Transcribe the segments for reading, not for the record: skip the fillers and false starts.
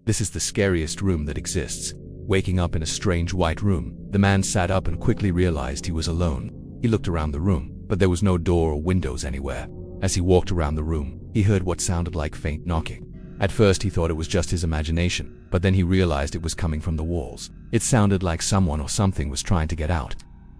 This is the scariest room that exists. Waking up in a strange white room, the man sat up and quickly realized he was alone. He looked around the room, but there was no door or windows anywhere. As he walked around the room, he heard what sounded like faint knocking. At first he thought it was just his imagination, but then he realized it was coming from the walls. It sounded like someone or something was trying to get out.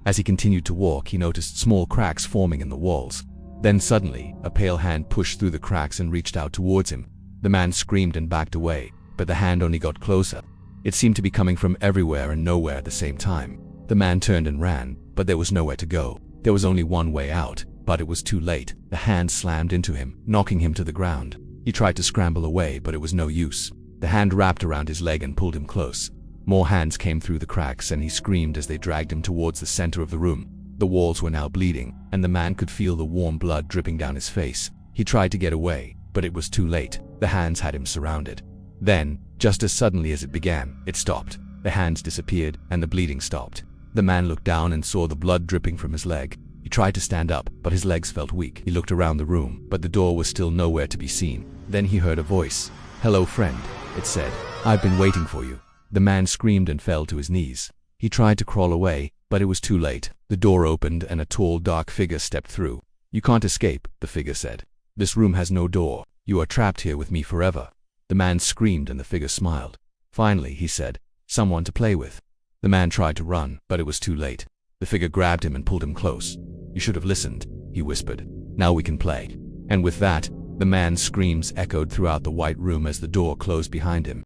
As he continued to walk, he noticed small cracks forming in the walls. Then suddenly, a pale hand pushed through the cracks and reached out towards him. The man screamed and backed away, but the hand only got closer. It seemed to be coming from everywhere and nowhere at the same time. The man turned and ran, but there was nowhere to go. There was only one way out, but it was too late. The hand slammed into him, knocking him to the ground. He tried to scramble away, but it was no use. The hand wrapped around his leg and pulled him close. More hands came through the cracks and he screamed as they dragged him towards the center of the room. The walls were now bleeding, and the man could feel the warm blood dripping down his face. He tried to get away, but it was too late. The hands had him surrounded. Then, just as suddenly as it began, it stopped. The hands disappeared, and the bleeding stopped. The man looked down and saw the blood dripping from his leg. He tried to stand up, but his legs felt weak. He looked around the room, but the door was still nowhere to be seen. Then he heard a voice. "Hello, friend," it said. "I've been waiting for you." The man screamed and fell to his knees. He tried to crawl away, but it was too late. The door opened and a tall, dark figure stepped through. "You can't escape," the figure said. "This room has no door. You are trapped here with me forever." The man screamed and the figure smiled. "Finally," he said, "someone to play with." The man tried to run, but it was too late. The figure grabbed him and pulled him close. "You should have listened," he whispered. "Now we can play." And with that, the man's screams echoed throughout the white room as the door closed behind him.